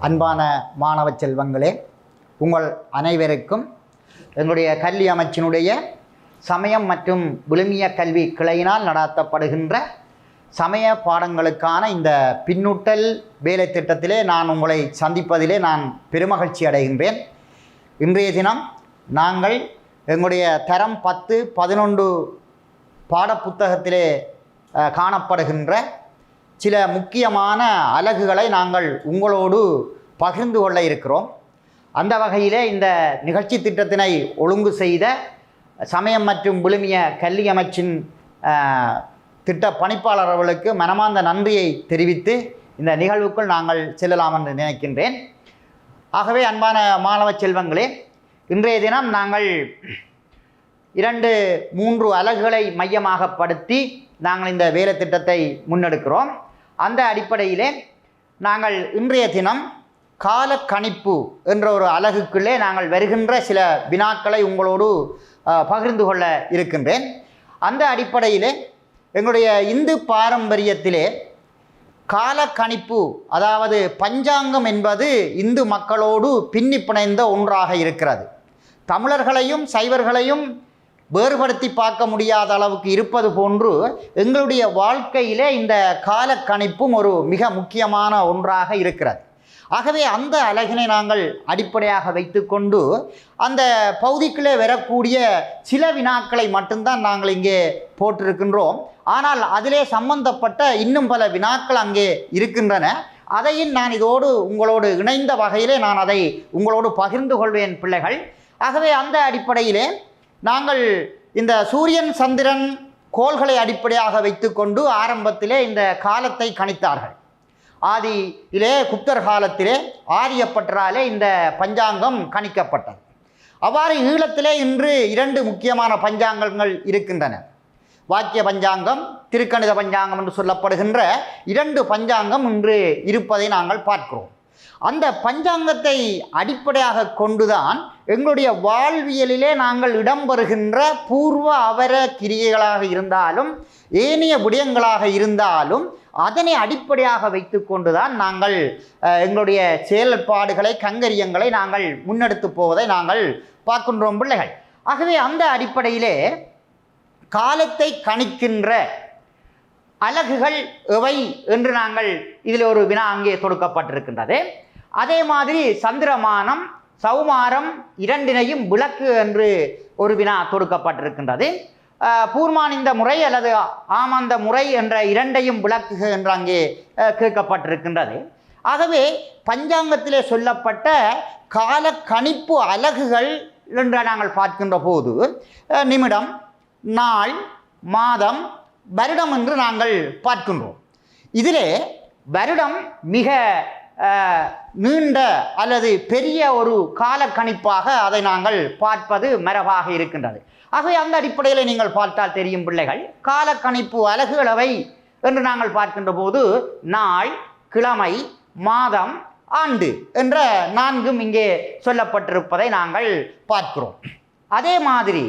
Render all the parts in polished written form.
அன்பான மாணவ செல்வங்களே, உங்கள் அனைவருக்கும் எங்களுடைய கல்வி அமைச்சினுடைய சமயம் மற்றும் விழுமிய கல்வி கிளையினால் நடாத்தப்படுகின்ற சமய பாடங்களுக்கான இந்த பின்னூட்டல் வேலை திட்டத்திலே நான் உங்களை சந்திப்பதிலே நான் பெருமகிழ்ச்சி அடைகின்றேன். இன்றைய தினம் நாங்கள் எங்களுடைய தரம் 10, 11 பாடப்புத்தகத்திலே காணப்படுகின்ற சில முக்கியமான அலகுகளை நாங்கள் உங்களோடு பகிர்ந்து கொள்ள இருக்கிறோம். அந்த வகையிலே இந்த நிகழ்ச்சி திட்டத்தினை ஒழுங்கு செய்த சமயம் மற்றும் விழுமிய கல்வி அமைச்சின் திட்ட பணிப்பாளர் அவர்களுக்கு மனமார்ந்த நன்றியை தெரிவித்து இந்த நிகழ்வுக்குள் நாங்கள் செல்லலாம் என்று நினைக்கின்றேன். ஆகவே அன்பான மாணவ செல்வங்களே, இன்றைய தினம் நாங்கள் 2-3 அலகுகளை மையமாகப்படுத்தி நாங்கள் இந்த வேலை திட்டத்தை முன்னெடுக்கிறோம். அந்த அடிப்படையிலே நாங்கள் இன்றைய தினம் கால கணிப்பு என்ற ஒரு அலகுக்குள்ளே நாங்கள் வருகின்ற சில வினாக்களை உங்களோடு பகிர்ந்து கொள்ள இருக்கின்றேன். அந்த அடிப்படையிலே எங்களுடைய இந்து பாரம்பரியத்திலே கால கணிப்பு, அதாவது பஞ்சாங்கம் என்பது இந்து மக்களோடு பின்னி பிணைந்த ஒன்றாக இருக்கிறது. தமிழர்களையும் சைவர்களையும் வேறுபடுத்தி பார்க்க முடியாத அளவுக்கு இருப்பது போன்று எங்களுடைய வாழ்க்கையிலே இந்த கால கணிப்பும் ஒரு மிக முக்கியமான ஒன்றாக இருக்கிறது. ஆகவே அந்த அலகினை நாங்கள் அடிப்படையாக வைத்துக்கொண்டு அந்த பகுதிக்குள்ளே வரக்கூடிய சில வினாக்களை மட்டும்தான் நாங்கள் இங்கே போட்டிருக்கின்றோம். ஆனால் அதிலே சம்பந்தப்பட்ட இன்னும் பல வினாக்கள் அங்கே இருக்கின்றன. அதையும் நான் இதோடு உங்களோடு இணைந்த வகையிலே நான் அதை உங்களோடு பகிர்ந்து கொள்வேன் பிள்ளைகள். ஆகவே அந்த அடிப்படையிலே நாங்கள் இந்த சூரியன் சந்திரன் கோள்களை அடிப்படையாக வைத்துக்கொண்டு ஆரம்பத்திலே இந்த காலத்தை கணித்தார்கள். ஆதியிலே குப்தர் காலத்திலே ஆரியப்பட்டராலே இந்த பஞ்சாங்கம் கணிக்கப்பட்டது. அவ்வாறு ஈழத்திலே இன்று 2 முக்கியமான பஞ்சாங்கங்கள் இருக்கின்றன. வாக்கிய பஞ்சாங்கம், திருக்கணித பஞ்சாங்கம் என்று சொல்லப்படுகின்ற 2 பஞ்சாங்கம் இன்று இருப்பதை நாங்கள் பார்க்கிறோம். அந்த பஞ்சாங்கத்தை அடிப்படையாக கொண்டுதான் எங்களுடைய வாழ்வியலிலே நாங்கள் இடம்பெறுகின்ற பூர்வ அவர கிரியைகளாக இருந்தாலும் ஏனைய விடயங்களாக இருந்தாலும் அதனை அடிப்படையாக வைத்து கொண்டுதான் நாங்கள் எங்களுடைய செயல்பாடுகளை கங்கரியங்களை நாங்கள் முன்னெடுத்து போவதை நாங்கள் பார்க்கின்றோம் பிள்ளைகள். ஆகவே அந்த அடிப்படையிலே காலத்தை கணிக்கின்ற அலகுகள் எவை என்று நாங்கள் இதில் ஒரு வினா அங்கே தொடுக்கப்பட்டிருக்கின்றது. அதே மாதிரி சந்திரமானம் சௌமாரம் இரண்டினையும் விளக்கு என்று ஒரு வினா தொடுக்கப்பட்டிருக்கின்றது. பூர்மானிந்த முறை அல்லது ஆமந்த முறை என்ற 2ஐயும் விளக்குக என்று அங்கே கேட்கப்பட்டிருக்கின்றது. ஆகவே பஞ்சாங்கத்திலே சொல்லப்பட்ட கால கணிப்பு அலகுகள் என்று நாங்கள் பார்க்கின்ற போது நிமிடம், நாள், மாதம், வருடம் என்று நாங்கள் பார்க்கின்றோம். இதிலே வருடம் மிக நீண்ட அல்லது பெரிய ஒரு கால கணிப்பாக அதை நாங்கள் பார்ப்பது மரபாக இருக்கின்றது. ஆகவே அந்த அடிப்படையில் நீங்கள் பார்த்தால் தெரியும் பிள்ளைகள், கால கணிப்பு அலகுகளவை என்று நாங்கள் பார்க்கின்ற போது நாள், கிழமை, மாதம், ஆண்டு என்ற 4ம் இங்கே சொல்லப்பட்டிருப்பதை நாங்கள் பார்க்கிறோம். அதே மாதிரி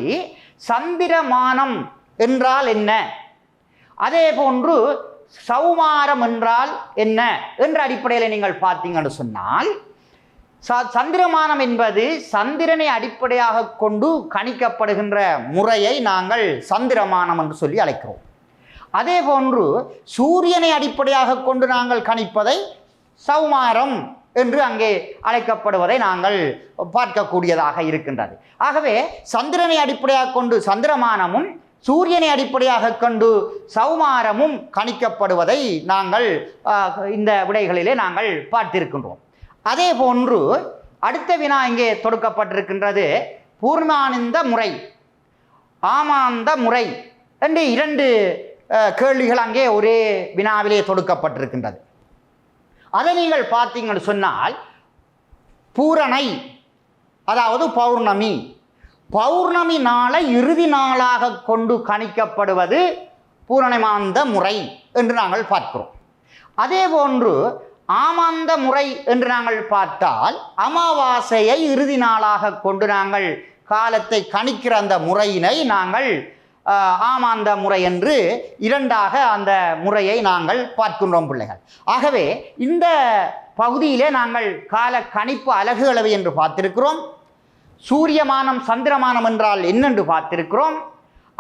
சந்திரமானம் என்றால் என்ன, அதே போன்று சௌமாரம் என்றால் என்ன என்ற அடிப்படையில் நீங்கள் பார்த்தீங்கன்னு சொன்னால் சந்திரமானம் என்பது சந்திரனை அடிப்படையாக கொண்டு கணிக்கப்படுகின்ற முறையை நாங்கள் சந்திரமானம் என்று சொல்லி அழைக்கிறோம். அதே போன்று சூரியனை அடிப்படையாக கொண்டு நாங்கள் கணிப்பதை சௌமாரம் என்று அங்கே அழைக்கப்படுவதை நாங்கள் பார்க்கக்கூடியதாக இருக்கின்றது. ஆகவே சந்திரனை அடிப்படையாக கொண்டு சந்திரமானமும் சூரியனை அடிப்படையாக கொண்டு சௌமாரமும் கணிக்கப்படுவதை நாங்கள் இந்த விடைகளிலே நாங்கள் பார்த்திருக்கின்றோம். அதே போன்று அடுத்த வினா இங்கே தொடுக்கப்பட்டிருக்கின்றது. பூர்மானந்த முறை, ஆமாந்த முறை என்று 2 கேள்விகள் அங்கே ஒரே வினாவிலே தொடுக்கப்பட்டிருக்கின்றது. அதை நீங்கள் பார்த்தீங்கன்னு சொன்னால் பூரணை, அதாவது பௌர்ணமி, பௌர்ணமி நாளை இறுதி நாளாக கொண்டு கணிக்கப்படுவது பூரணமாந்த முறை என்று நாங்கள் பார்க்கிறோம். அதே போன்று ஆமாந்த முறை என்று நாங்கள் பார்த்தால் அமாவாசையை இறுதி நாளாக கொண்டு நாங்கள் காலத்தை கணிக்கிற அந்த முறையினை நாங்கள் ஆமாந்த முறை என்று இரண்டாக அந்த முறையை நாங்கள் பார்க்கின்றோம் பிள்ளைகள். ஆகவே இந்த பகுதியிலே நாங்கள் கால கணிப்பு அலகுகளவை என்று பார்த்திருக்கிறோம். சூரியமானம் சந்திரமானம் என்றால் என்னென்று பார்த்திருக்கிறோம்.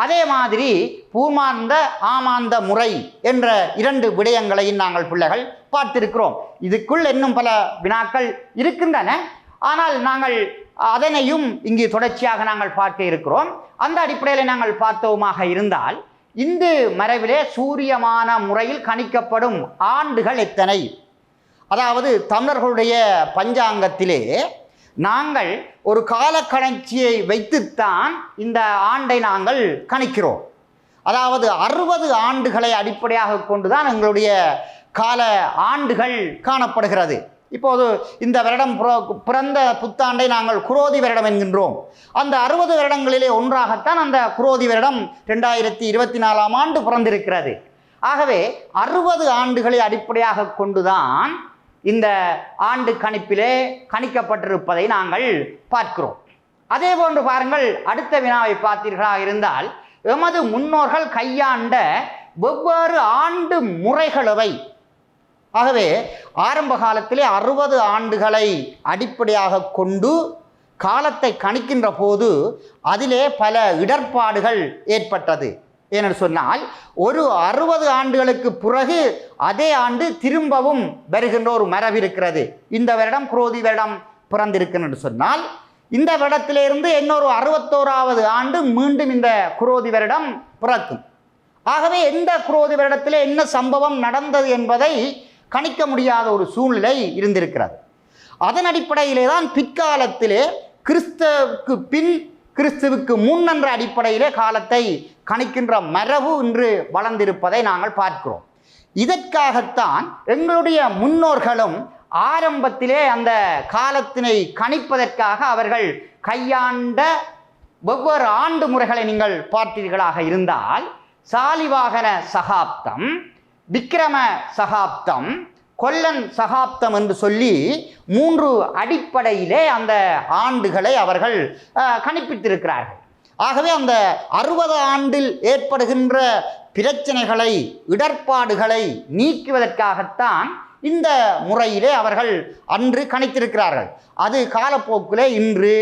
அதே மாதிரி பூமாந்த ஆமாந்த முறை என்ற இரண்டு விடயங்களையும் நாங்கள் பிள்ளைகள் பார்த்திருக்கிறோம். இதுக்குள் இன்னும் பல வினாக்கள் இருக்கின்றன. ஆனால் நாங்கள் அதனையும் இங்கு தொடர்ச்சியாக நாங்கள் பார்க்க இருக்கிறோம். அந்த அடிப்படையில் நாங்கள் பார்த்தோமாக இருந்தால் இந்து மரபிலே சூரியமான முறையில் கணிக்கப்படும் ஆண்டுகள் எத்தனை? அதாவது தமிழர்களுடைய பஞ்சாங்கத்திலே நாங்கள் ஒரு காலக்கணக்கியை வைத்துத்தான் இந்த ஆண்டை நாங்கள் கணிக்கிறோம். அதாவது 60 ஆண்டுகளை அடிப்படையாக கொண்டுதான் எங்களுடைய கால ஆண்டுகள் காணப்படுகிறது. இப்போது இந்த வருடம் பிறந்த புத்தாண்டை நாங்கள் குரோதி வருடம் என்கின்றோம். அந்த 60 வருடங்களிலே ஒன்றாகத்தான் அந்த குரோதி வருடம் 2024ஆம் ஆண்டு பிறந்திருக்கிறது. ஆகவே 60 ஆண்டுகளை அடிப்படையாக கொண்டுதான் இந்த ஆண்டு கணிப்பிலே கணிக்கப்பட்டிருப்பதை நாங்கள் பார்க்கிறோம். அதே போன்று பாருங்கள், அடுத்த வினாவை பார்த்தீர்களாக இருந்தால் எமது முன்னோர்கள் கையாண்ட வெவ்வேறு ஆண்டு முறைகளவை. ஆகவே ஆரம்ப காலத்திலே 60 ஆண்டுகளை அடிப்படையாக கொண்டு காலத்தை கணிக்கின்ற போது அதிலே பல இடர்பாடுகள் ஏற்பட்டது. ஏனென்று சொன்னால் ஒரு 60 ஆண்டுகளுக்கு பிறகு அதே ஆண்டு திரும்பவும் வருகின்ற ஒரு மரபு இருக்கிறது. இந்த வருடம் குரோதி வருடம் பிறந்திருக்குன்னு சொன்னால் இந்த வருடத்திலிருந்து இன்னொரு 61வது ஆண்டு மீண்டும் இந்த குரோதி வருடம் பிறக்கும். ஆகவே எந்த குரோதி வருடத்திலே என்ன சம்பவம் நடந்தது என்பதை கணிக்க முடியாத ஒரு சூழ்நிலை இருந்திருக்கிறது. அதன் அடிப்படையிலே தான் பிற்காலத்திலே கிறிஸ்துவுக்கு பின் கிறிஸ்துவுக்கு முன் என்ற அடிப்படையிலே காலத்தை கணிக்கின்ற மரபு இன்று வளர்ந்திருப்பதை நாங்கள் பார்க்கிறோம். இதற்காகத்தான் எங்களுடைய முன்னோர்களும் ஆரம்பத்திலே அந்த காலத்தினை கணிப்பதற்காக அவர்கள் கையாண்ட வெவ்வேறு ஆண்டு முறைகளை நீங்கள் பார்த்தீர்களாக இருந்தால் சாலிவாகன சகாப்தம், விக்கிரம சகாப்தம், கொல்லன் சகாப்தம் என்று சொல்லி 3 அடிப்படையிலே அந்த ஆண்டுகளை அவர்கள் கணிப்பித்திருக்கிறார்கள். ஆகவே அந்த 60 ஆண்டில் ஏற்படுகின்ற பிரச்சனைகளை இடர்பாடுகளை நீக்குவதற்காகத்தான் இந்த முறையிலே அவர்கள் அன்று கணித்திருக்கிறார்கள். அது காலப்போக்கிலே இன்று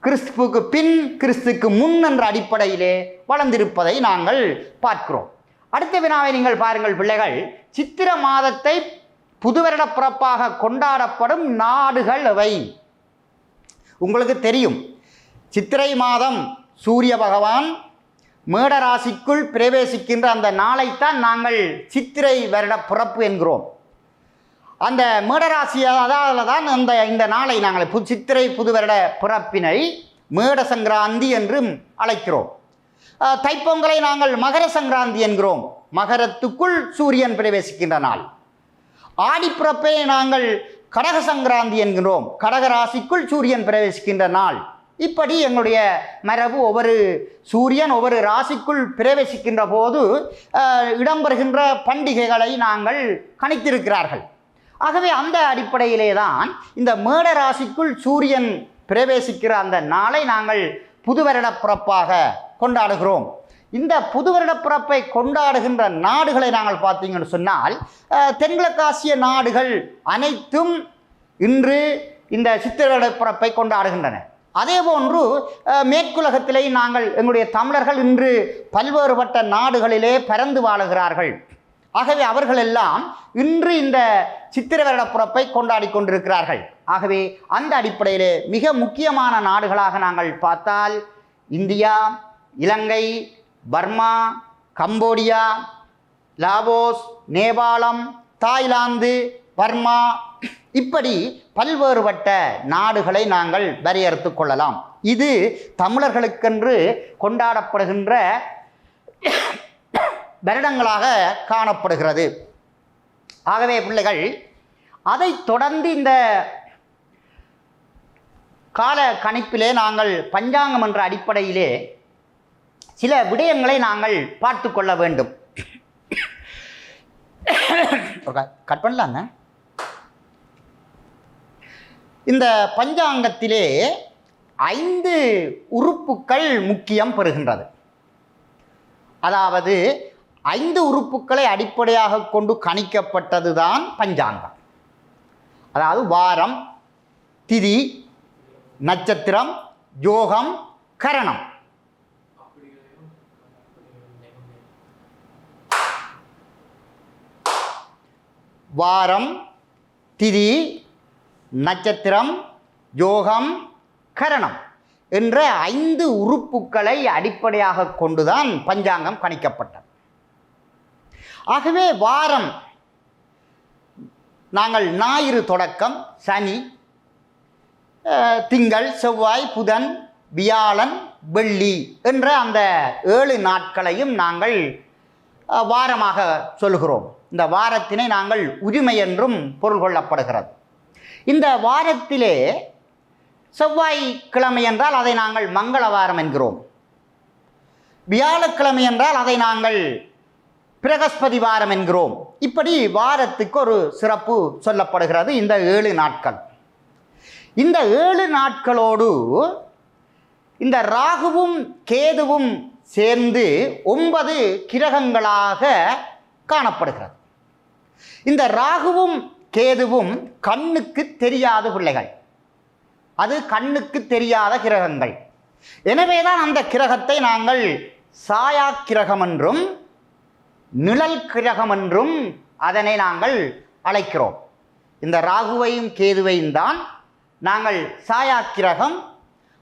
கிறிஸ்துவுக்கு பின் கிறிஸ்துக்கு முன் என்ற அடிப்படையிலே வளர்ந்திருப்பதை நாங்கள் பார்க்கிறோம். அடுத்த வினாவை நீங்கள் பாருங்கள் பிள்ளைகள். சித்திர மாதத்தை புதுவருட பிறப்பாக கொண்டாடப்படும் நாடுகள் எவை? உங்களுக்கு தெரியும், சித்திரை மாதம் சூரிய பகவான் மேடராசிக்குள் பிரவேசிக்கின்ற அந்த நாளைத்தான் நாங்கள் சித்திரை வருட பிறப்பு என்கிறோம். அந்த மேடராசியால் தான் இந்த நாளை நாங்கள் சித்திரை புது வருட பிறப்பினை மேட சங்கராந்தி என்றும் அழைக்கிறோம். தைப்பொங்கலை நாங்கள் மகர சங்கராந்தி என்கிறோம். மகரத்துக்குள் சூரியன் பிரவேசிக்கின்ற நாள். ஆடிப்பிறப்பை நாங்கள் கடக சங்கராந்தி என்கிறோம். கடகராசிக்குள் சூரியன் பிரவேசிக்கின்ற நாள். இப்படி எங்களுடைய மரபு ஒவ்வொரு சூரியன் ஒவ்வொரு ராசிக்குள் பிரவேசிக்கின்ற போது இடம்பெறுகின்ற பண்டிகைகளை நாங்கள் கணித்திருக்கிறார்கள். ஆகவே அந்த அடிப்படையிலே தான் இந்த மேட ராசிக்குள் சூரியன் பிரவேசிக்கிற அந்த நாளை நாங்கள் புது வருட பிறப்பாக கொண்டாடுகிறோம். இந்த புது வருட பிறப்பை கொண்டாடுகின்ற நாடுகளை நாங்கள் பார்த்தீங்கன்னு சொன்னால் தென்கிழக்காசிய நாடுகள் அனைத்தும் இன்று இந்த சித்திரை வருட பிறப்பை கொண்டாடுகின்றன. அதே போன்று மேற்குலகத்திலே நாங்கள் எங்களுடைய தமிழர்கள் இன்று பல்வேறுபட்ட நாடுகளிலே பரந்து வாழுகிறார்கள். ஆகவே அவர்கள் எல்லாம் இன்று இந்த சித்திரை வருட பிறப்பை கொண்டாடி கொண்டிருக்கிறார்கள். ஆகவே அந்த அடிப்படையிலே மிக முக்கியமான நாடுகளாக நாங்கள் பார்த்தால் இந்தியா, இலங்கை, பர்மா, கம்போடியா, லாவோஸ், நேபாளம், தாய்லாந்து, பர்மா, இப்படி பல்வேறுபட்ட நாடுகளை நாங்கள் வரையறுத்து கொள்ளலாம். இது தமிழர்களுக்கென்று கொண்டாடப்படுகின்ற வருடங்களாக காணப்படுகிறது. ஆகவே பிள்ளைகள், அதை தொடர்ந்து இந்த கால கணிப்பிலே நாங்கள் பஞ்சாங்கம் என்ற அடிப்படையிலே சில விடயங்களை நாங்கள் பார்த்து கொள்ள வேண்டும். கட் பண்ணலாங்க. இந்த பஞ்சாங்கத்திலே 5 உறுப்புக்கள் முக்கியம் பெறுகின்றது. அதாவது 5 உறுப்புக்களை அடிப்படையாக கொண்டு கணிக்கப்பட்டது தான் பஞ்சாங்கம். அதாவது வாரம், திதி, நட்சத்திரம், யோகம், கரணம். வாரம், திதி, நட்சத்திரம், யோகம், கரணம் என்ற 5 உறுப்புக்களை அடிப்படையாக கொண்டுதான் பஞ்சாங்கம் கணிக்கப்பட்டது. ஆகவே வாரம் நாங்கள் ஞாயிறு தொடக்கம் சனி, திங்கள், செவ்வாய், புதன், வியாழன், வெள்ளி என்ற அந்த 7 நாட்களையும் நாங்கள் வாரமாக சொல்கிறோம். இந்த வாரத்தினை நாங்கள் உரிமை என்றும் பொருள் கொள்ளப்படுகிறது. இந்த வாரத்திலே செவ்வாய்க்கிழமை என்றால் அதை நாங்கள் மங்களவாரம் என்கிறோம். வியாழக்கிழமை என்றால் அதை நாங்கள் பிரகஸ்பதி வாரம் என்கிறோம். இப்படி வாரத்துக்கு ஒரு சிறப்பு சொல்லப்படுகிறது. இந்த 7 நாட்கள், இந்த 7 நாட்களோடு இந்த ராகுவும் கேதுவும் சேர்ந்து 9 கிரகங்களாக காணப்படுகிறது. இந்த ராகுவும் கேதுவும் கண்ணுக்கு தெரியாத பிள்ளைகள், அது கண்ணுக்கு தெரியாத கிரகங்கள். எனவேதான் அந்த கிரகத்தை நாங்கள் சாயா கிரகம் என்றும் நிழல் கிரகம் என்றும் அதனை நாங்கள் அழைக்கிறோம். இந்த ராகுவையும் கேதுவையும் தான் நாங்கள் சாயா கிரகம்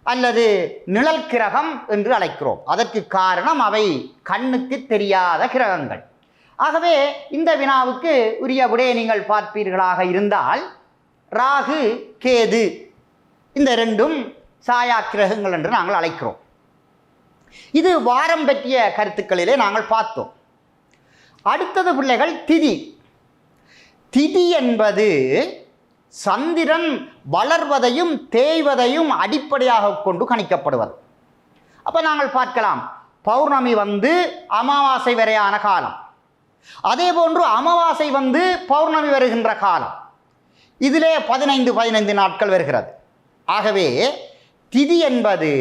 அல்லது நிழல் கிரகம் என்று அழைக்கிறோம். அதற்கு காரணம் அவை கண்ணுக்கு தெரியாத கிரகங்கள். ஆகவே இந்த வினாவுக்கு உரிய விடையை நீங்கள் பார்ப்பீர்களாக இருந்தால் ராகு, கேது இந்த 2ம் சாயா கிரகங்கள் என்று நாங்கள் அழைக்கிறோம். இது வாரம் பற்றிய கருத்துக்களிலே நாங்கள் பார்த்தோம். அடுத்தது பிள்ளைகள் திதி. திதி என்பது சந்திரன் வளர்வதையும் தேய்வதையும் அடிப்படையாக கொண்டு கணிக்கப்படுவது. அப்போ நாங்கள் பார்க்கலாம், பௌர்ணமி வந்து அமாவாசை வரையான காலம், அதே போன்று அமாவாசை வந்து பௌர்ணமி வருகின்ற காலம், இதிலே 15 நாட்கள் வருகிறது. ஆகவே திதி என்பது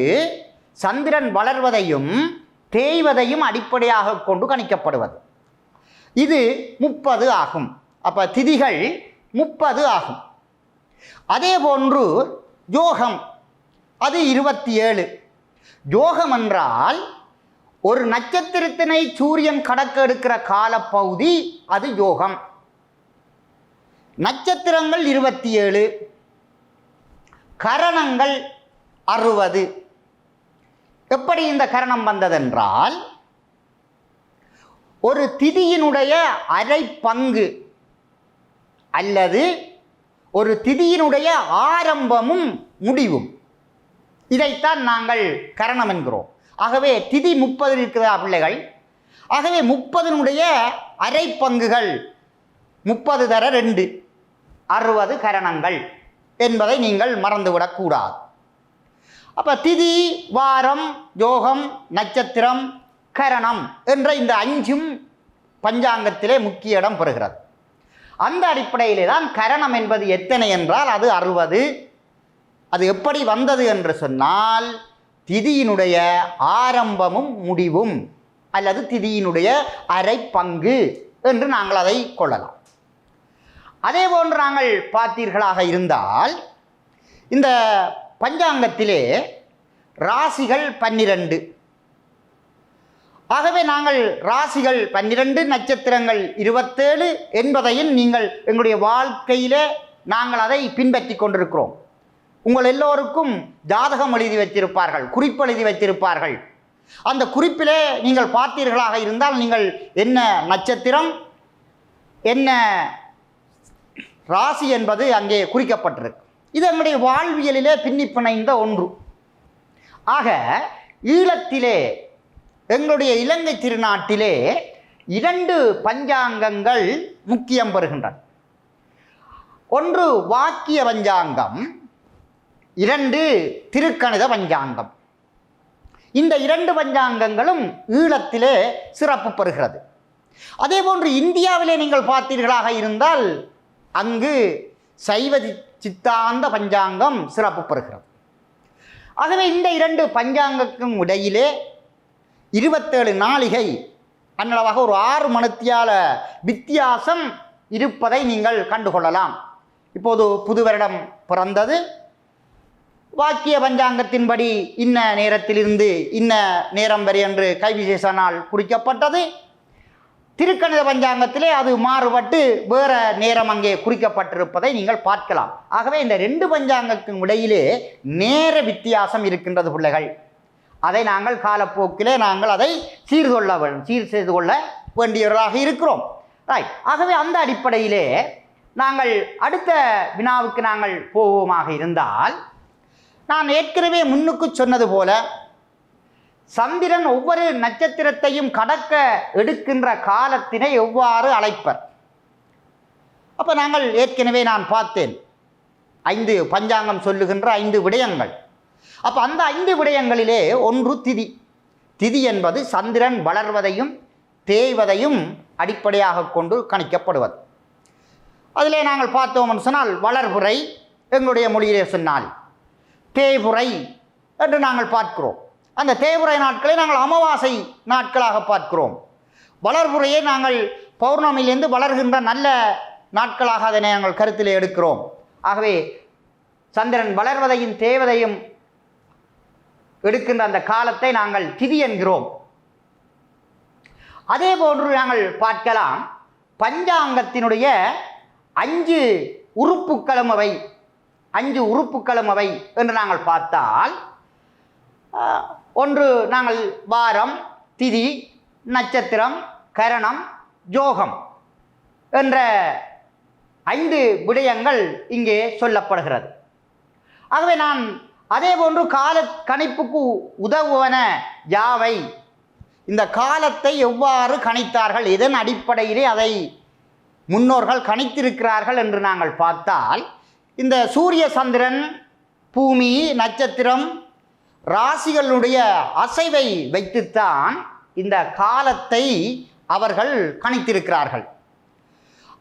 சந்திரன் வளர்வதையும் தேய்வதையும் அடிப்படையாக கொண்டு கணிக்கப்படுவது. இது 30 ஆகும். அப்போ திதிகள் 30 ஆகும். அதே போன்று யோகம் அது 27. யோகம் என்றால் ஒரு நட்சத்திரத்தினை சூரியன் கடக்க எடுக்கிற காலப்பகுதி அது யோகம். நட்சத்திரங்கள் 27, கரணங்கள் 60. எப்படி இந்த கரணம் வந்ததென்றால் ஒரு திதியினுடைய அரை பங்கு அல்லது ஒரு திதியினுடைய ஆரம்பமும் முடிவும், இதைத்தான் நாங்கள் கரணம் என்கிறோம். ஆகவே திதி 30 இருக்கிறதா பிள்ளைகள்? ஆகவே 30னுடைய அரை பங்குகள் 30 தர 2 60 கரணங்கள் என்பதை நீங்கள் மறந்துவிடக்கூடாது. அப்போ திதி, வாரம், யோகம், நட்சத்திரம், கரணம் என்ற இந்த 5ம் பஞ்சாங்கத்திலே முக்கிய இடம் பெறுகிறது. அந்த அடிப்படையிலே தான் கரணம் என்பது எத்தனை என்றால் அது 60. அது எப்படி வந்தது என்று சொன்னால் திதியினுடைய ஆரம்பமும் முடிவும் அல்லது திதியினுடைய அரை பங்கு என்று நாங்கள் அதை கொள்ளலாம். அதே போன்று நாங்கள் பார்த்தீர்களாக இருந்தால் இந்த பஞ்சாங்கத்திலே ராசிகள் 12. ஆகவே நாங்கள் ராசிகள் 12, நட்சத்திரங்கள் 27 என்பதையும் நீங்கள் எங்களுடைய வாழ்க்கையிலே நாங்கள் அதை பின்பற்றி கொண்டிருக்கிறோம். உங்கள் எல்லோருக்கும் ஜாதகம் எழுதி வைத்திருப்பார்கள், குறிப்பு எழுதி வைத்திருப்பார்கள். அந்த குறிப்பிலே நீங்கள் பார்த்தீர்களாக இருந்தால் நீங்கள் என்ன நட்சத்திரம் என்ன ராசி என்பது அங்கே குறிக்கப்பட்டிருக்கு. இது எங்களுடைய வாழ்வியலிலே பின்னி பிணைந்த ஒன்று. ஆக ஈழத்திலே எங்களுடைய இலங்கை திருநாட்டிலே 2 பஞ்சாங்கங்கள் முக்கியம் பெறுகின்றன. ஒன்று வாக்கிய பஞ்சாங்கம், 2 திருக்கணித பஞ்சாங்கம். இந்த 2 பஞ்சாங்கங்களும் ஈழத்திலே சிறப்பு பெறுகிறது. அதே போன்று இந்தியாவிலே நீங்கள் பார்த்தீர்களாக இருந்தால் அங்கு சைவ சித்தாந்த பஞ்சாங்கம் சிறப்பு பெறுகிறது. ஆகவே இந்த 2 பஞ்சாங்கக்கும் இடையிலே 27 நாளிகை அன்னளவாக ஒரு 6 மணித்தியால வித்தியாசம் இருப்பதை நீங்கள் கண்டுகொள்ளலாம். இப்போது புது வருடம் பிறந்தது, வாக்கிய பஞ்சாங்கத்தின்படி இன்ன நேரத்திலிருந்து இன்ன நேரம் வரை என்று கைவிசேஷ நாள் குறிக்கப்பட்டது. திருக்கணித பஞ்சாங்கத்திலே அது மாறுபட்டு வேறு நேரம் அங்கே குறிக்கப்பட்டிருப்பதை நீங்கள் பார்க்கலாம். ஆகவே இந்த 2 பஞ்சாங்கத்தின் இடையிலே நேர வித்தியாசம் இருக்கின்றது பிள்ளைகள். அதை நாங்கள் காலப்போக்கிலே நாங்கள் அதை சீர் செய்து கொள்ள வேண்டியவர்களாக இருக்கிறோம். ரைட். ஆகவே அந்த அடிப்படையிலே நாங்கள் அடுத்த வினாவுக்கு நாங்கள் போவோமாக இருந்தால், நான் ஏற்கனவே முன்னுக்கு சொன்னது போல சந்திரன் ஒவ்வொரு நட்சத்திரத்தையும் கடக்க எடுக்கின்ற காலத்தினை எவ்வாறு அழைப்பர்? அப்போ நாங்கள் ஏற்கனவே நான் பார்த்தேன் 5 பஞ்சாங்கம் சொல்லுகின்ற 5 விடயங்கள். அப்போ அந்த 5 விடயங்களிலே ஒன்று திதி. திதி என்பது சந்திரன் வளர்வதையும் தேய்வதையும் அடிப்படையாக கொண்டு கணிக்கப்படுவது. அதிலே நாங்கள் பார்த்தோம்னு சொன்னால் வளர்புரை எங்களுடைய மொழியிலே சொன்னால் தேய்புரை என்று நாங்கள் பார்க்கிறோம். அந்த தேய்புரை நாட்களை நாங்கள் அமாவாசை நாட்களாக பார்க்கிறோம். வளர்புரையை நாங்கள் பௌர்ணமியிலிருந்து வளர்கின்ற நல்ல நாட்களாக அதனை நாங்கள் கருத்தில் எடுக்கிறோம். ஆகவே சந்திரன் வளர்வதையும் தேய்வதையும் எடுக்கின்ற அந்த காலத்தை நாங்கள் திதி என்கிறோம். அதே போன்று நாங்கள் பார்க்கலாம் பஞ்சாங்கத்தினுடைய 5 உறுப்புக்களும் அவை. 5 உறுப்புக்களும் அவை என்று நாங்கள் பார்த்தால், ஒன்று நாங்கள் வாரம், திதி, நட்சத்திரம், கரணம், யோகம் என்ற 5 விடயங்கள் இங்கே சொல்லப்படுகிறது. ஆகவே நான் அதே போன்று கால கணிப்புக்கு உதவுவன யாவை, இந்த காலத்தை எவ்வாறு கணித்தார்கள், இதன் அடிப்படையிலே அதை முன்னோர்கள் கணித்திருக்கிறார்கள் என்று நாங்கள் பார்த்தால், இந்த சூரிய சந்திரன் பூமி நட்சத்திரம் ராசிகளுடைய அசைவை வைத்துத்தான் இந்த காலத்தை அவர்கள் கணித்திருக்கிறார்கள்.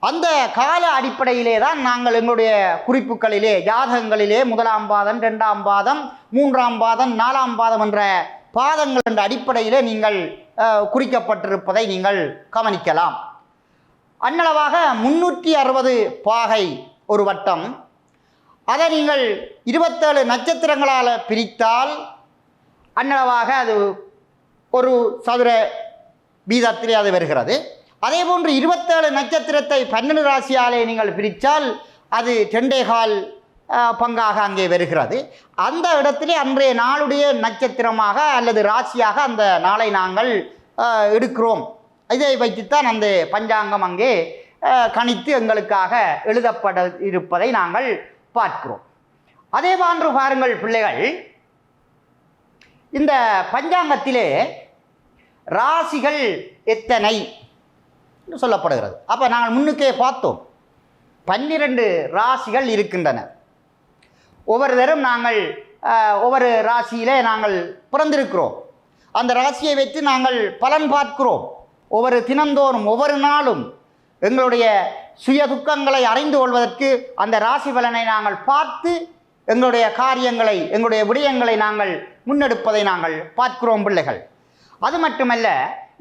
அந்த கால அடிப்படையிலே தான் நாங்கள் எங்களுடைய குறிப்புகளிலே ஜாதகங்களிலே 1ஆம் பாதம் 2ஆம் பாதம் 3ஆம் பாதம் 4ஆம் பாதம் என்ற பாதங்கள் என்ற அடிப்படையிலே நீங்கள் குறிக்கப்பட்டிருப்பதை நீங்கள் கவனிக்கலாம். அன்னளவாக 360 பாகை ஒரு வட்டம். அதை நீங்கள் 27 நட்சத்திரங்களால் பிரித்தால் அன்னளவாக அது ஒரு சதுர வீதத்திலே அது வருகிறது. அதே போன்று 27 நட்சத்திரத்தை 12 ராசியாலே நீங்கள் பிரித்தால் அது 2.25 பங்காக அங்கே வருகிறது. அந்த இடத்திலே அன்றைய நாளுடைய நட்சத்திரமாக அல்லது ராசியாக அந்த நாளை நாங்கள் எடுக்கிறோம். இதை வைத்துத்தான் அந்த பஞ்சாங்கம் அங்கே கணித்து எங்களுக்காக எழுதப்பட இருப்பதை நாங்கள் பார்க்கிறோம். அதே போன்று பாருங்கள் பிள்ளைகள், இந்த பஞ்சாங்கத்திலே ராசிகள் எத்தனை சொல்லப்படுகிறது. அப்போ நாங்கள் முன்னுக்கே பார்த்தோம் 12 ராசிகள் இருக்கின்றன. ஒவ்வொரு தரம் நாங்கள் ஒவ்வொரு ராசியிலே நாங்கள் பிறந்திருக்கிறோம். அந்த ராசியை வைத்து நாங்கள் பலன் பார்க்கிறோம். ஒவ்வொரு தினந்தோறும் ஒவ்வொரு நாளும் எங்களுடைய சுய துக்கங்களை அறிந்து கொள்வதற்கு அந்த ராசி பலனை நாங்கள் பார்த்து எங்களுடைய காரியங்களை எங்களுடைய விடயங்களை நாங்கள் முன்னெடுப்பதை நாங்கள் பார்க்கிறோம் பிள்ளைகள். அது மட்டுமல்ல,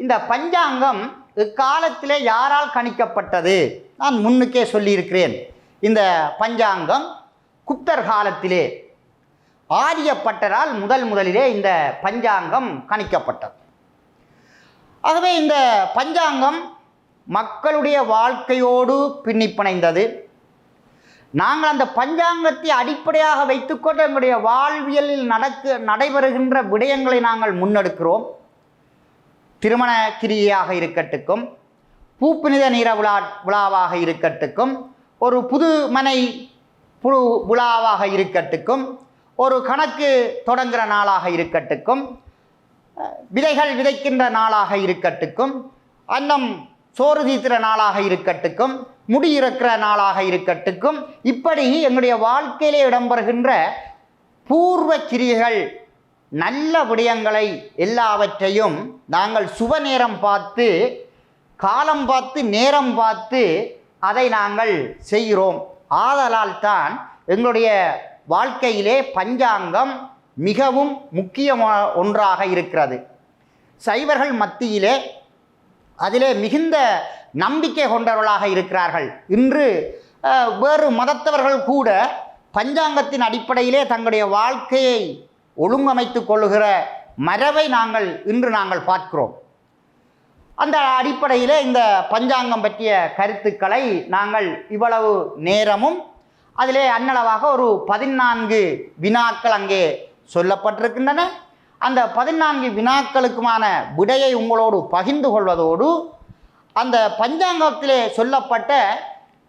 இந்த பஞ்சாங்கம் இக்காலத்திலே யாரால் கணிக்கப்பட்டது? நான் முன்னுக்கே சொல்லியிருக்கிறேன். இந்த பஞ்சாங்கம் குப்தர் காலத்திலே ஆரியப்பட்டரால் முதலிலே இந்த பஞ்சாங்கம் கணிக்கப்பட்டது. ஆகவே இந்த பஞ்சாங்கம் மக்களுடைய வாழ்க்கையோடு பின்னி பிணைந்தது. நாங்கள் அந்த பஞ்சாங்கத்தை அடிப்படையாக வைத்துக்கொண்டு எங்களுடைய வாழ்வியலில் நடைபெறுகின்ற விடயங்களை நாங்கள் முன்னெடுக்கிறோம். திருமண கிரியையாக இருக்கட்டுக்கும், பூப்புனித நீர விழாவாக இருக்கட்டுக்கும், ஒரு புது மனை விழாவாக இருக்கட்டுக்கும், ஒரு கணக்கு தொடங்குகிற நாளாக இருக்கட்டுக்கும், விதைகள் விதைக்கின்ற நாளாக இருக்கட்டுக்கும், அன்னம் சோறு தீர்க்கிற நாளாக இருக்கட்டுக்கும், முடி இறக்கிற நாளாக இருக்கட்டுக்கும், இப்படி எங்களுடைய வாழ்க்கையிலே இடம்பெறுகின்ற பூர்வ கிரியைகள் நல்ல விடயங்களை எல்லாவற்றையும் நாங்கள் சுப நேரம் பார்த்து காலம் பார்த்து நேரம் பார்த்து அதை நாங்கள் செய்கிறோம். ஆதலால் தான் எங்களுடைய வாழ்க்கையிலே பஞ்சாங்கம் மிகவும் முக்கியமான ஒன்றாக இருக்கிறது. சைவர்கள் மத்தியிலே அதிலே மிகுந்த நம்பிக்கை கொண்டவர்களாக இருக்கிறார்கள். இன்று வேறு மதத்தவர்கள் கூட பஞ்சாங்கத்தின் அடிப்படையிலே தங்களுடைய வாழ்க்கையை ஒழுங்கமைத்து கொள்ளுகிற மரபை இன்று நாங்கள் பார்க்கிறோம். அந்த அடிப்படையிலே இந்த பஞ்சாங்கம் பற்றிய கருத்துக்களை நாங்கள் இவ்வளவு நேரமும் அதிலே அன்னளவாக ஒரு 14 வினாக்கள் அங்கே சொல்லப்பட்டிருக்கின்றன. அந்த 14 வினாக்களுக்குமான விடையை உங்களோடு பகிர்ந்து கொள்வதோடு அந்த பஞ்சாங்கத்திலே சொல்லப்பட்ட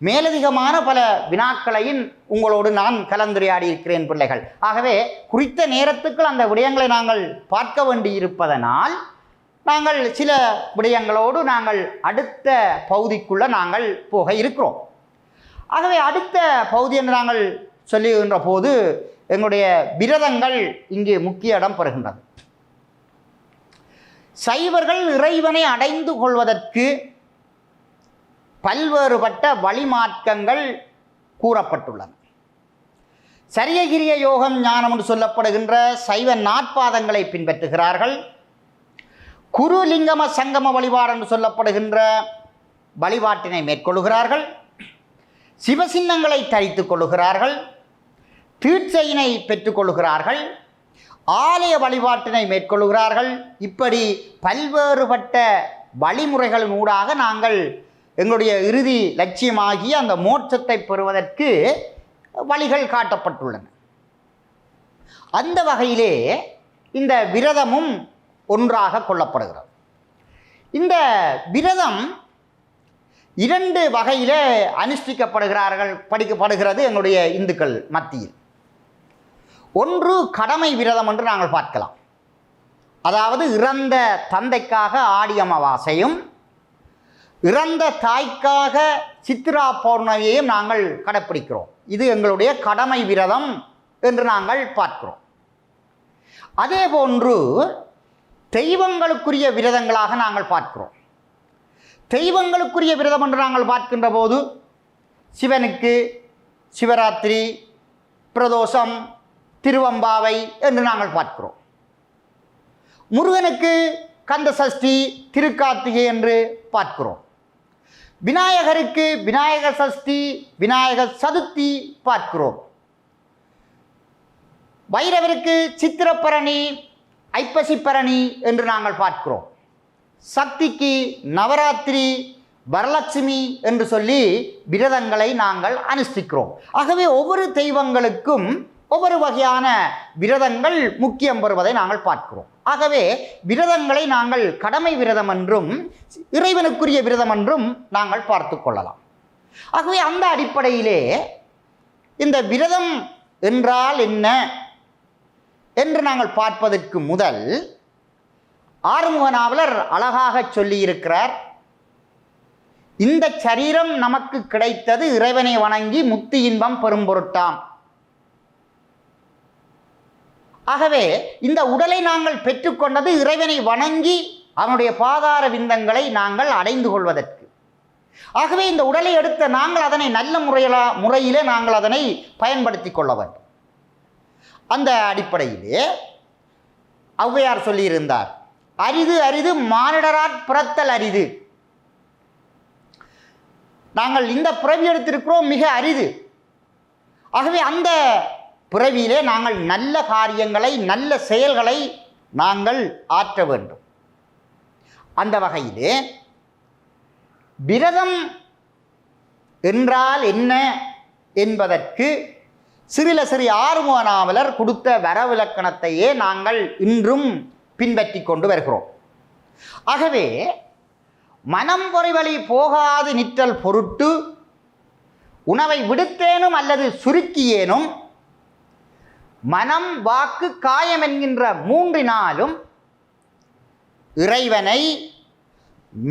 மேலதிகமான பல வினாக்களையும் உங்களோடு நான் கலந்துரையாடி இருக்கிறேன் பிள்ளைகள். ஆகவே குறித்த நேரத்துக்குள் அந்த விடயங்களை நாங்கள் பார்க்க வேண்டியிருப்பதனால் நாங்கள் சில விடயங்களோடு நாங்கள் அடுத்த பகுதிக்குள்ளே நாங்கள் போக இருக்கிறோம். ஆகவே அடுத்த பகுதி என்று நாங்கள் சொல்லுகின்ற போது எங்களுடைய விரதங்கள் இங்கே முக்கிய இடம் பெறுகின்றது. சைவர்கள் இறைவனை அடைந்து கொள்வதற்கு பல்வேறுபட்ட வழிமார்க்கங்கள் கூறப்பட்டுள்ளன. சரியகிரிய யோகம் ஞானம் என்று சொல்லப்படுகின்ற சைவ நாற்பாதங்களை பின்பற்றுகிறார்கள். குருலிங்கம சங்கம வழிபாடு என்று சொல்லப்படுகின்ற வழிபாட்டினை மேற்கொள்கிறார்கள். சிவசின்னங்களை தரித்து கொள்ளுகிறார்கள். தீட்சையினை பெற்றுக்கொள்கிறார்கள். ஆலய வழிபாட்டினை மேற்கொள்கிறார்கள். இப்படி பல்வேறுபட்ட வழிமுறைகளின் ஊடாக நாங்கள் எங்களுடைய இறுதி லட்சியமாகிய அந்த மோட்சத்தை பெறுவதற்கு வழிகள் காட்டப்பட்டுள்ளன. அந்த வகையிலே இந்த விரதமும் ஒன்றாக கொள்ளப்படுகிறது. இந்த விரதம் 2 வகையிலே படிக்கப்படுகிறது எங்களுடைய இந்துக்கள் மத்தியில். ஒன்று கடமை விரதம் என்று நாங்கள் பார்க்கலாம். அதாவது இறந்த தந்தைக்காக ஆடி அமாவாசையும் இறந்த தாய்க்காக சித்திரா பௌர்ணமியையும் நாங்கள் கடைப்பிடிக்கிறோம். இது எங்களுடைய கடமை விரதம் என்று நாங்கள் பார்க்கிறோம். அதே போன்று தெய்வங்களுக்குரிய விரதங்களாக நாங்கள் பார்க்கிறோம். தெய்வங்களுக்குரிய விரதம் என்று நாங்கள் பார்க்கின்ற போது சிவனுக்கு சிவராத்திரி, பிரதோஷம், திருவம்பாவை என்று நாங்கள் பார்க்கிறோம். முருகனுக்கு கந்த சஷ்டி, திருக்கார்த்திகை என்று பார்க்கிறோம். விநாயகருக்கு விநாயகர் சஷ்டி, விநாயகர் சதுர்த்தி பார்க்கிறோம். பைரவருக்கு சித்திரப்பரணி, ஐப்பசி பரணி என்று நாங்கள் பார்க்கிறோம். சக்திக்கு நவராத்திரி, வரலட்சுமி என்று சொல்லி விரதங்களை நாங்கள் அனுஷ்டிக்கிறோம். ஆகவே ஒவ்வொரு தெய்வங்களுக்கும் ஒவ்வொரு வகையான விரதங்கள் முக்கியம் பெறுவதை நாங்கள் பார்க்கிறோம். ஆகவே விரதங்களை நாங்கள் கடமை விரதம் என்றும் இறைவனுக்குரிய விரதம் என்றும் நாங்கள் பார்த்து கொள்ளலாம். ஆகவே அந்த அடிப்படையிலே இந்த விரதம் என்றால் என்ன என்று நாங்கள் பார்ப்பதற்கு முதல் ஆறுமுக நாவலர் அழகாக சொல்லியிருக்கிறார். இந்த சரீரம் நமக்கு கிடைத்தது இறைவனை வணங்கி முக்தி இன்பம் பெரும் பொருட்டாம். ஆகவே இந்த உடலை நாங்கள் பெற்றுக்கொண்டது இறைவனை வணங்கி அவனுடைய பாதார விந்தங்களை நாங்கள் அடைந்து கொள்வதற்கு. ஆகவே இந்த உடலை எடுத்த நாங்கள் அதனை நல்ல முறையிலே நாங்கள் அதனை பயன்படுத்தி கொள்ள வேண்டும். அந்த அடிப்படையிலே ஔவையார் சொல்லியிருந்தார், அரிது அரிது மானிடராற் பிறத்தல் அரிது. நாங்கள் இந்த பிறவி எடுத்திருக்கிறோம், மிக அரிது. ஆகவே அந்த பிறவியிலே நாங்கள் நல்ல காரியங்களை, நல்ல செயல்களை நாங்கள் ஆற்ற வேண்டும். அந்த வகையிலே விரதம் என்றால் என்ன என்பதற்கு சிறிய ஆறுமுக நாவலர் கொடுத்த வரவிலக்கணத்தையே நாங்கள் இன்றும் பின்பற்றி கொண்டு வருகிறோம். ஆகவே மனம் பொறிவழி போகாது நிற்றல் பொருட்டு உணவை விடுத்தேனும் அல்லது சுருக்கியேனும் மனம், வாக்கு, காயம் என்கின்ற 3 இறைவனை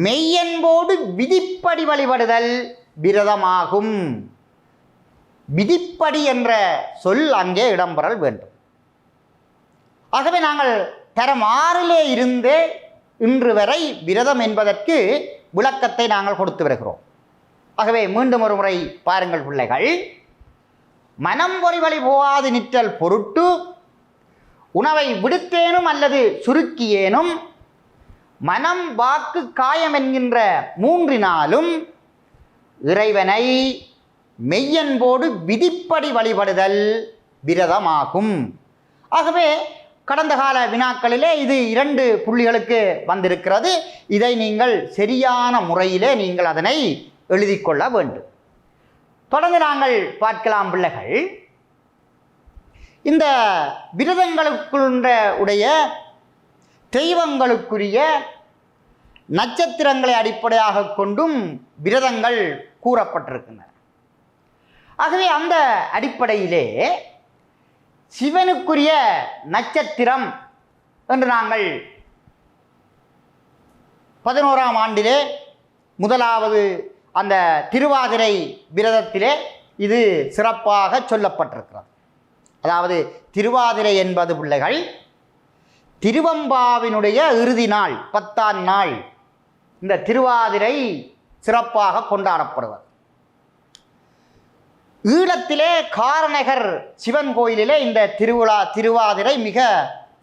மெய்யன்போடு விதிப்படி வழிபடுதல் விரதமாகும். விதிப்படி என்ற சொல் அங்கே இடம்பெறல் வேண்டும். ஆகவே நாங்கள் தரம் 6 இருந்தே இன்று வரை விரதம் என்பதற்கு விளக்கத்தை நாங்கள் கொடுத்து வருகிறோம். ஆகவே மீண்டும் ஒரு முறை பாருங்கள் பிள்ளைகள். மனம் பொறிவழி போகாது நிற்றல் பொருட்டு உணவை விடுத்தேனும் அல்லது சுருக்கியேனும் மனம் வாக்கு காயம் என்கின்ற மூன்றினாலும் இறைவனை மெய்யன்போடு விதிப்படி வழிபடுதல் விரதமாகும். ஆகவே கடந்த கால வினாக்களிலே இது 2 புள்ளிகளுக்கு வந்திருக்கிறது. இதை நீங்கள் சரியான முறையிலே நீங்கள் அதனை எழுதி கொள்ள வேண்டும். தொடர்ந்து நாங்கள் பார்க்கலாம் பிள்ளைகள். இந்த விரதங்களுக்குடைய தெய்வங்களுக்குரிய நட்சத்திரங்களை அடிப்படையாக கொண்டும் விரதங்கள் கூறப்பட்டிருக்கின்றன. ஆகவே அந்த அடிப்படையிலே சிவனுக்குரிய நட்சத்திரம் என்று நாங்கள் 11ஆம் ஆண்டிலே முதலாவது அந்த திருவாதிரை விரதத்திலே இது சிறப்பாக சொல்லப்பட்டிருக்கிறது. அதாவது திருவாதிரை என்பது பிள்ளைகள் திருவம்பாவினுடைய இறுதி நாள் 10ஆம் நாள் இந்த திருவாதிரை சிறப்பாக கொண்டாடப்படுவது. ஈழத்திலே காரநகர் சிவன் கோயிலிலே இந்த திருவாதிரை மிக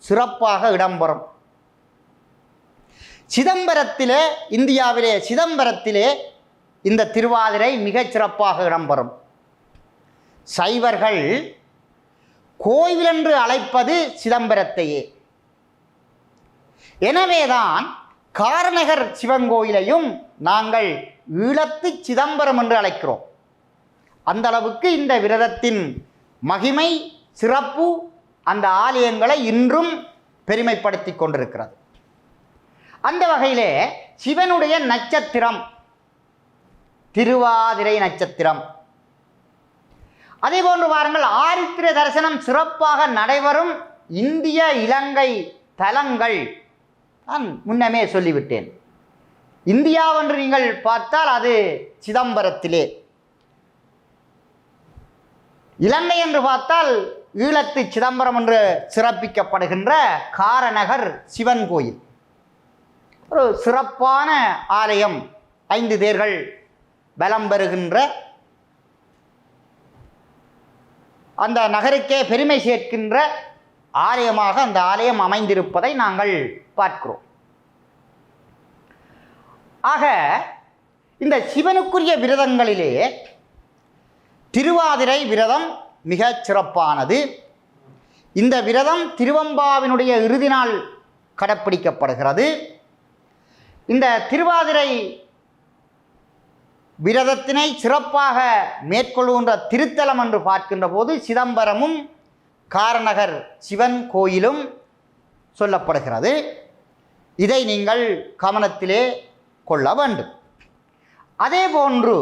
சிறப்பாக இடம்பெறும். சிதம்பரத்திலே, இந்தியாவிலே சிதம்பரத்திலே இந்த திருவாதிரை மிகச் சிறப்பாக இடம்பெறும். சைவர்கள் கோயில் என்று அழைப்பது சிதம்பரத்தையே. எனவேதான் காரநகர் சிவன் கோயிலையும் நாங்கள் ஈழத்து சிதம்பரம் என்று அழைக்கிறோம். அந்த அளவுக்கு இந்த விரதத்தின் மகிமை சிறப்பு அந்த ஆலயங்களை இன்றும் பெருமைப்படுத்தி கொண்டிருக்கிறது. அந்த வகையிலே சிவனுடைய நட்சத்திரம் திருவாதிரை நட்சத்திரம். அதே போன்று பாருங்கள், ஆருத்ர தரிசனம் சிறப்பாக நடைபெறும் இந்திய இலங்கை தலங்கள் நான் முன்னமே சொல்லிவிட்டேன். இந்தியாவென்று நீங்கள் பார்த்தால் அது சிதம்பரத்திலே, இலங்கை என்று பார்த்தால் ஈழத்து சிதம்பரம் என்று சிறப்பிக்கப்படுகின்ற காரநகர் சிவன் கோயில் ஒரு சிறப்பான ஆலயம். 5 தேர்கள் பலம் பெறுகின்ற அந்த நகருக்கே பெருமை சேர்க்கின்ற ஆலயமாக அந்த ஆலயம் அமைந்திருப்பதை நாங்கள் பார்க்கிறோம். ஆக இந்த சிவனுக்குரிய விரதங்களிலே திருவாதிரை விரதம் மிக சிறப்பானது. இந்த விரதம் திருவம்பாவினுடைய இறுதி நாள் கடைப்பிடிக்கப்படுகிறது. இந்த திருவாதிரை விரதத்தினை சிறப்பாக மேற்கொள்கின்ற திருத்தலம் என்று பார்க்கின்ற போது சிதம்பரமும் காரநகர் சிவன் கோயிலும் சொல்லப்படுகிறது. இதை நீங்கள் கவனத்திலே கொள்ள வேண்டும். அதே போன்று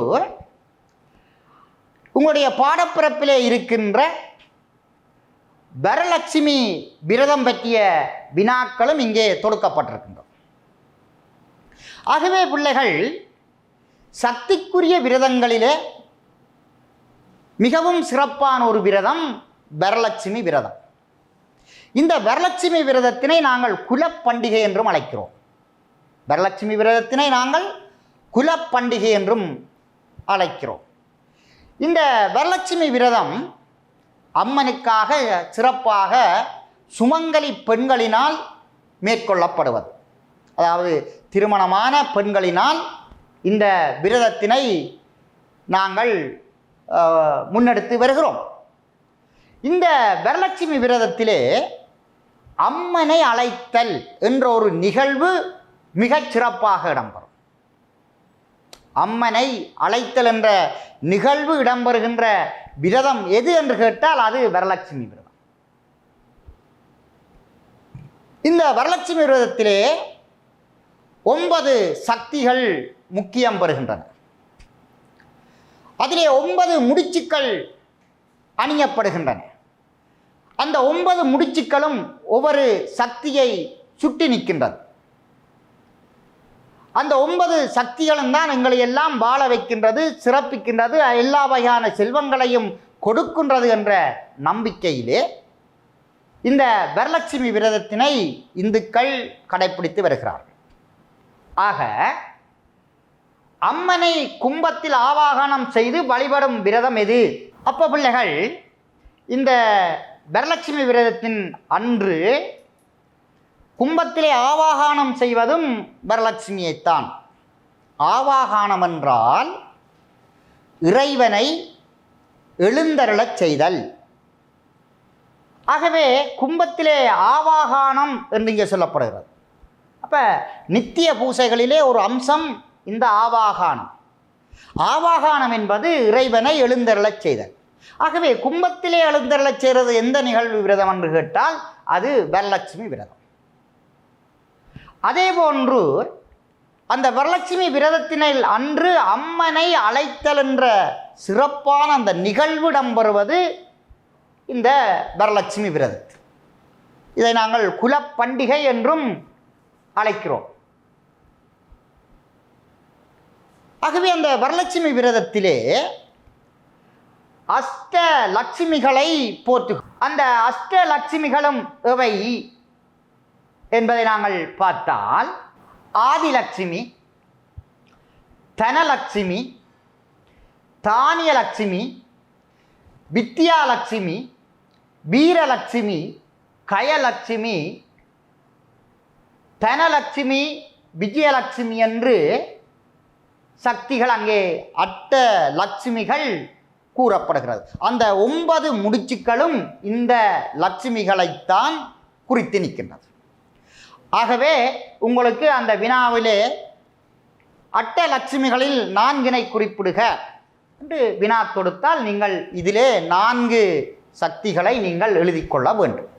உங்களுடைய பாடப்பிறப்பிலே இருக்கின்ற வரலட்சுமி விரதம் பற்றிய வினாக்களும் இங்கே தொடுக்கப்பட்டிருக்கின்றன. ஆகவே பிள்ளைகள், சக்திக்குரிய விரதங்களிலே மிகவும் சிறப்பான ஒரு விரதம் வரலட்சுமி விரதம். இந்த வரலட்சுமி விரதத்தினை நாங்கள் குலப்பண்டிகை என்றும் அழைக்கிறோம். வரலட்சுமி விரதத்தினை நாங்கள் குலப்பண்டிகை என்றும் அழைக்கிறோம். இந்த வரலட்சுமி விரதம் அம்மனுக்காக சிறப்பாக சுமங்கலி பெண்களினால் மேற்கொள்ளப்படுவது. அதாவது திருமணமான பெண்களினால் இந்த விரதத்தினை நாங்கள் முன்னெடுத்து வருகிறோம். இந்த வரலட்சுமி விரதத்திலே அம்மனை அழைத்தல் என்ற ஒரு நிகழ்வு மிகச் சிறப்பாக இடம்பெறும். அம்மனை அழைத்தல் என்ற நிகழ்வு இடம்பெறுகின்ற விரதம் எது என்று கேட்டால் அது வரலட்சுமி விரதம். இந்த வரலட்சுமி விரதத்திலே 9 சக்திகள் முக்கியம் பெறுகின்றன. அதிலே 9 முடிச்சுக்கள் அணியப்படுகின்றன. அந்த 9 முடிச்சுக்களும் ஒவ்வொரு சக்தியை சுட்டி நிற்கின்றது. அந்த 9 சக்திகளும் தான் எங்களை எல்லாம் வாழ வைக்கின்றது, சிறப்பிக்கின்றது, எல்லா வகையான செல்வங்களையும் கொடுக்கின்றது என்ற நம்பிக்கையிலே இந்த வரலட்சுமி விரதத்தினை இந்துக்கள் கடைப்பிடித்து வருகிறார்கள். ஆக அம்மனை கும்பத்தில் ஆவாகனம் செய்து வழிபடும் விரதம் எது? அப்போ பிள்ளைகள், இந்த வரலட்சுமி விரதத்தின் அன்று கும்பத்திலே ஆவாகானம் செய்வதும் வரலட்சுமியைத்தான். ஆவாகானம் என்றால் இறைவனை எழுந்தருளச் செய்தல். ஆகவே கும்பத்திலே ஆவாகானம் என்று இங்கே சொல்லப்படுகிறது. அப்போ நித்திய பூசைகளிலே ஒரு அம்சம் இந்த ஆவாகானம். ஆவாகானம் என்பது இறைவனை எழுந்தருளச் செய்தல். ஆகவே கும்பத்திலே எழுந்தருளச் செய்கிறது எந்த நிகழ்வு விரதம் என்று கேட்டால் அது வரலட்சுமி விரதம். அதே போன்று அந்த வரலட்சுமி விரதத்தினில் அன்று அம்மனை அழைத்தல் என்ற சிறப்பான அந்த நிகழ்வு இடம்பெறுவது இந்த வரலட்சுமி விரதத்தில். இதை நாங்கள் குலப்பண்டிகை என்றும் அழைக்கிறோம். ஆகவே அந்த வரலட்சுமி விரதத்திலே அஷ்ட லட்சுமிகளை போற்று. அந்த அஷ்ட லட்சுமிகளும் எவை என்பதை நாங்கள் பார்த்தால் ஆதிலட்சுமி, தனலட்சுமி, தானியலட்சுமி, வித்யாலட்சுமி, வீரலட்சுமி, கயலட்சுமி, தனலட்சுமி, விஜயலட்சுமி என்று சக்திகள் அங்கே அட்ட லட்சுமிகள் கூறப்படுகிறது. அந்த 9 முடிச்சுக்களும் இந்த லட்சுமிகளைத்தான் குறித்து நிற்கின்றது. ஆகவே உங்களுக்கு அந்த வினாவிலே அட்ட லட்சுமிகளில் 4 குறிப்பிடுக என்று வினா தொடுத்தால் நீங்கள் இதிலே 4 சக்திகளை நீங்கள் எழுதி கொள்ள வேண்டும்.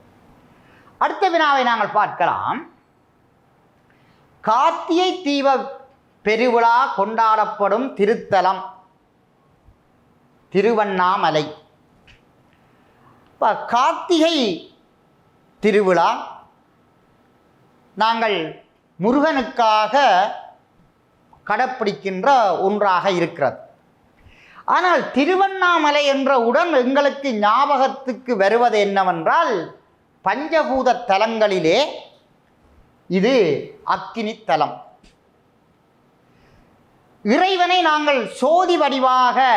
அடுத்த வினாவை நாங்கள் பார்க்கலாம். கார்த்திகை தீப பெருவிழா கொண்டாடப்படும் திருத்தலம் திருவண்ணாமலை. இப்போ கார்த்திகை திருவிழா நாங்கள் முருகனுக்காக கடைப்பிடிக்கின்ற ஒன்றாக இருக்கிறது. ஆனால் திருவண்ணாமலை என்ற உடன் எங்களுக்கு ஞாபகத்துக்கு வருவது என்னவென்றால் பஞ்சபூத தலங்களிலே இது அக்கினி தலம். இறைவனை நாங்கள் சோதி வடிவாக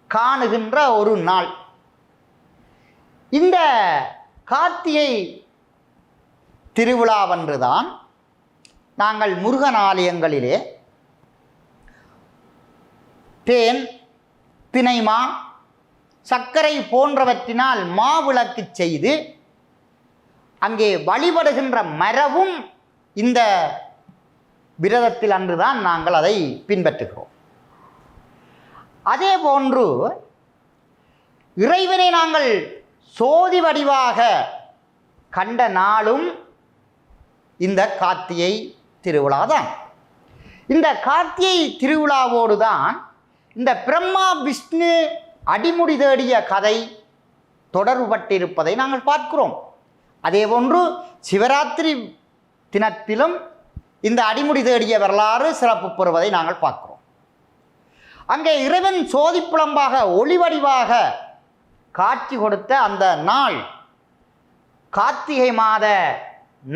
காணுகின்ற ஒரு நாள். இந்த கார்த்திகை திருவிழாவன்றுதான் நாங்கள் முருகன் ஆலயங்களிலே தேன், தினைமா, சர்க்கரை போன்றவற்றினால் மாவிளக்கு செய்து அங்கே வழிபடுகின்ற மரபும் இந்த விரதத்தில் அன்றுதான் நாங்கள் அதை பின்பற்றுகிறோம். அதே போன்று இறைவனை நாங்கள் சோதி வடிவாக கண்ட நாளும் இந்த கார்த்திகை திருவிழா தான். இந்த கார்த்திகை திருவிழாவோடு தான் இந்த பிரம்மா விஷ்ணு அடிமுடி தேடிய கதை தொடர்புபட்டிருப்பதை நாங்கள் பார்க்கிறோம். அதே போன்று சிவராத்திரி தினத்திலும் இந்த அடிமுடி தேடிய வரலாறு சிறப்பு பெறுவதை நாங்கள் பார்க்கிறோம். அங்கே இறைவன் சோதிப்புலம்பாக ஒளிவடிவாக காட்சி கொடுத்த அந்த நாள் கார்த்திகை மாத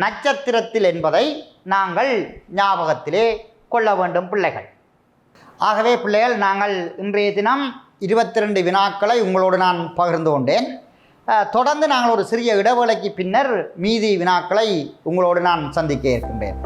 நட்சத்திரத்தில் என்பதை நாங்கள் ஞாபகத்திலே கொள்ள வேண்டும் பிள்ளைகள். ஆகவே பிள்ளைகள், நாங்கள் இன்றைய தினம் 22 வினாக்களை உங்களோடு நான் பகிர்ந்து கொண்டேன். தொடர்ந்து நாங்கள் ஒரு சிறிய இடைவேளைக்கு பின்னர் மீதி வினாக்களை உங்களோடு நான் சந்திக்க இருக்கின்றேன்.